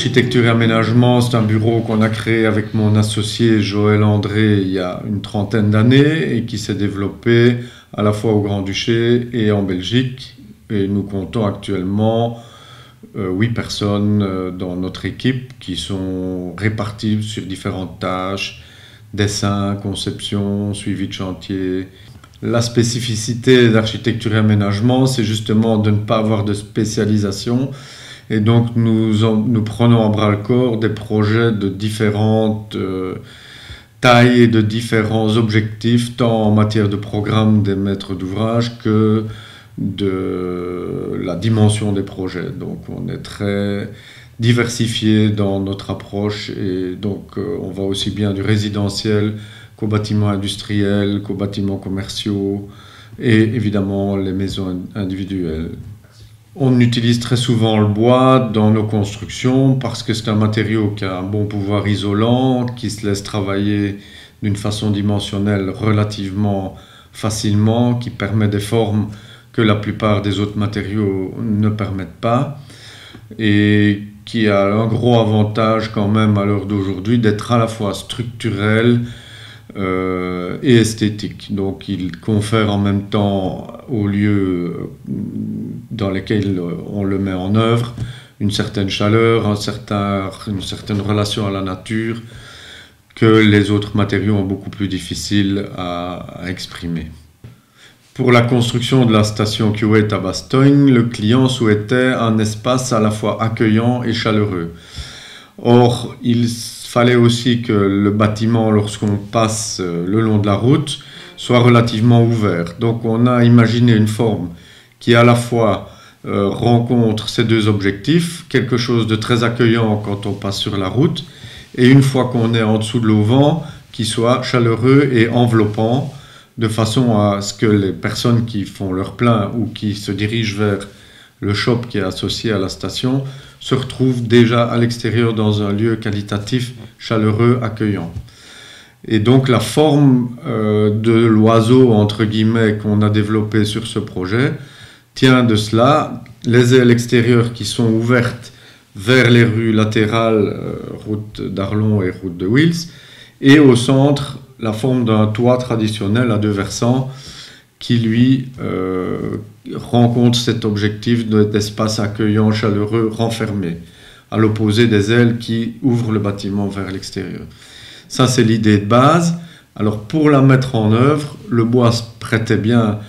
Architecture et aménagement, c'est un bureau qu'on a créé avec mon associé Joël André il y a une trentaine d'années et qui s'est développé à la fois au Grand-Duché et en Belgique. Et nous comptons actuellement 8 personnes dans notre équipe qui sont réparties sur différentes tâches, dessin, conception, suivi de chantier. La spécificité d'architecture et aménagement, c'est justement de ne pas avoir de spécialisation. Et donc nous prenons à bras-le-corps des projets de différentes tailles et de différents objectifs, tant en matière de programme des maîtres d'ouvrage que de la dimension des projets. Donc on est très diversifié dans notre approche et donc on va aussi bien du résidentiel qu'aux bâtiments industriels, qu'aux bâtiments commerciaux et évidemment les maisons individuelles. On utilise très souvent le bois dans nos constructions parce que c'est un matériau qui a un bon pouvoir isolant, qui se laisse travailler d'une façon dimensionnelle relativement facilement, qui permet des formes que la plupart des autres matériaux ne permettent pas et qui a un gros avantage quand même à l'heure d'aujourd'hui d'être à la fois structurel et esthétique. Donc il confère en même temps aux lieux dans lesquels on le met en œuvre une certaine chaleur, une certaine relation à la nature que les autres matériaux ont beaucoup plus difficile à exprimer. Pour la construction de la station Kuwait à Bastogne, le client souhaitait un espace à la fois accueillant et chaleureux. Or, il fallait aussi que le bâtiment, lorsqu'on passe le long de la route, soit relativement ouvert. Donc on a imaginé une forme qui à la fois rencontre ces deux objectifs, quelque chose de très accueillant quand on passe sur la route, et une fois qu'on est en dessous de l'auvent, qui soit chaleureux et enveloppant, de façon à ce que les personnes qui font leur plein ou qui se dirigent vers le shop qui est associé à la station se retrouvent déjà à l'extérieur dans un lieu qualitatif, chaleureux, accueillant. Et donc la forme de l'oiseau, entre guillemets, qu'on a développé sur ce projet tient de cela. Les ailes extérieures qui sont ouvertes vers les rues latérales, route d'Arlon et route de Wils, et au centre, la forme d'un toit traditionnel à deux versants qui, lui, rencontre cet objectif d'espace accueillant, chaleureux, renfermé, à l'opposé des ailes qui ouvrent le bâtiment vers l'extérieur. Ça, c'est l'idée de base. Alors, pour la mettre en œuvre, le bois se prêtait bien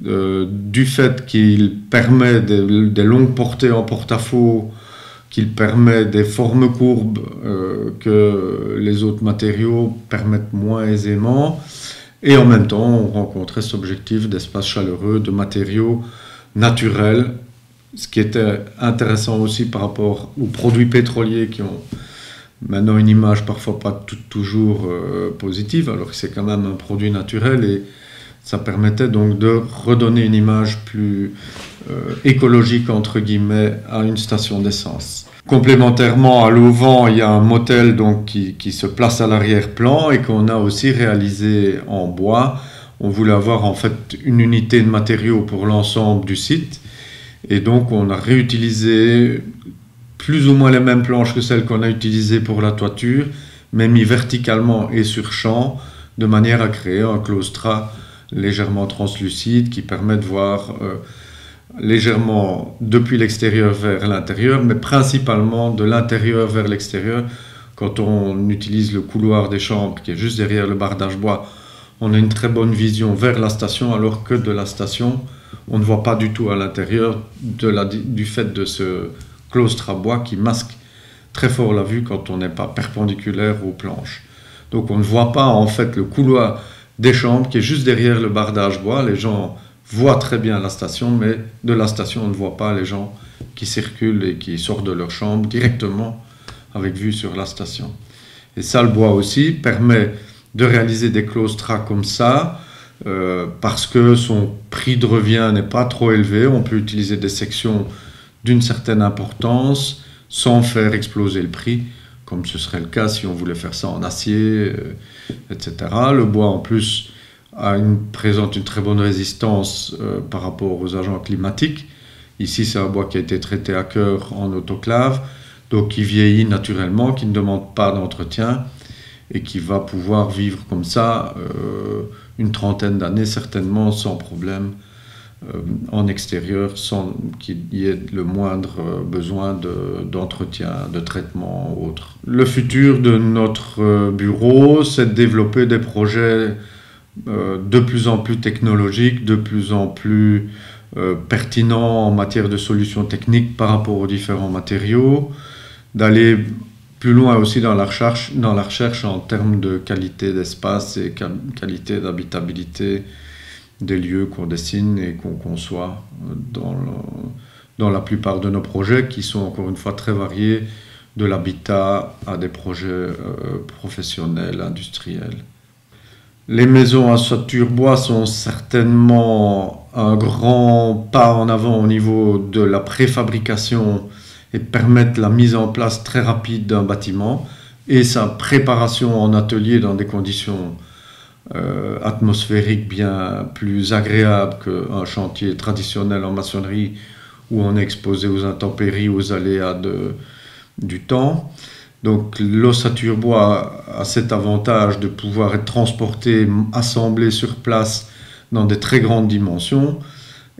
du fait qu'il permet des longues portées en porte-à-faux, qu'il permet des formes courbes que les autres matériaux permettent moins aisément. Et en même temps, on rencontrait cet objectif d'espace chaleureux, de matériaux naturels, ce qui était intéressant aussi par rapport aux produits pétroliers qui ont maintenant une image parfois pas toujours positive, alors que c'est quand même un produit naturel et ça permettait donc de redonner une image plus écologique, entre guillemets, à une station d'essence. Complémentairement à l'auvent, il y a un motel donc, qui se place à l'arrière-plan et qu'on a aussi réalisé en bois. On voulait avoir en fait une unité de matériaux pour l'ensemble du site et donc on a réutilisé plus ou moins les mêmes planches que celles qu'on a utilisées pour la toiture, mais mis verticalement et sur champ de manière à créer un claustrat légèrement translucide qui permet de voir légèrement depuis l'extérieur vers l'intérieur, mais principalement de l'intérieur vers l'extérieur. Quand on utilise le couloir des chambres qui est juste derrière le bardage bois, on a une très bonne vision vers la station, alors que de la station, on ne voit pas du tout à l'intérieur du fait de ce claustre à bois qui masque très fort la vue quand on n'est pas perpendiculaire aux planches. Donc on ne voit pas en fait le couloir des chambres qui est juste derrière le bardage bois. Les gens voient très bien la station, mais de la station on ne voit pas les gens qui circulent et qui sortent de leur chambre directement avec vue sur la station. Et ça, le bois aussi permet de réaliser des claustras comme ça parce que son prix de revient n'est pas trop élevé. On peut utiliser des sections d'une certaine importance sans faire exploser le prix, comme ce serait le cas si on voulait faire ça en acier, etc. Le bois, en plus, présente une très bonne résistance par rapport aux agents climatiques. Ici, c'est un bois qui a été traité à cœur en autoclave, donc qui vieillit naturellement, qui ne demande pas d'entretien et qui va pouvoir vivre comme ça une trentaine d'années certainement sans problème en extérieur, sans qu'il y ait le moindre besoin d'entretien, de traitement ou autre. Le futur de notre bureau, c'est de développer des projets de plus en plus technologiques, de plus en plus pertinents en matière de solutions techniques par rapport aux différents matériaux, d'aller plus loin aussi dans la recherche en termes de qualité d'espace et qualité d'habitabilité des lieux qu'on dessine et qu'on conçoit dans la plupart de nos projets, qui sont encore une fois très variés, de l'habitat à des projets professionnels, industriels. Les maisons à ossature bois sont certainement un grand pas en avant au niveau de la préfabrication et permettent la mise en place très rapide d'un bâtiment et sa préparation en atelier dans des conditions atmosphériques bien plus agréables qu'un chantier traditionnel en maçonnerie où on est exposé aux intempéries, aux aléas du temps. Donc l'ossature bois a cet avantage de pouvoir être transporté, assemblé sur place dans des très grandes dimensions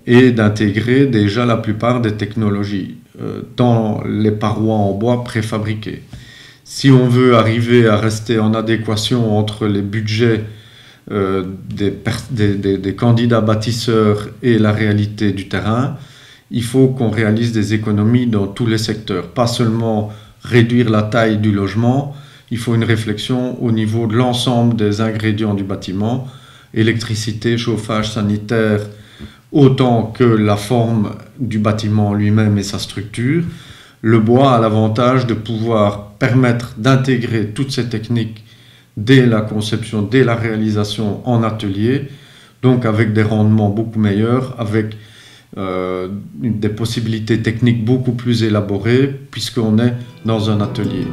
et d'intégrer déjà la plupart des technologies dans les parois en bois préfabriquées. Si on veut arriver à rester en adéquation entre les budgets des candidats bâtisseurs et la réalité du terrain, il faut qu'on réalise des économies dans tous les secteurs, pas seulement réduire la taille du logement, il faut une réflexion au niveau de l'ensemble des ingrédients du bâtiment, électricité, chauffage, sanitaire, autant que la forme du bâtiment lui-même et sa structure. Le bois a l'avantage de pouvoir permettre d'intégrer toutes ces techniques dès la conception, dès la réalisation en atelier, donc avec des rendements beaucoup meilleurs, avec des possibilités techniques beaucoup plus élaborées, puisqu'on est dans un atelier.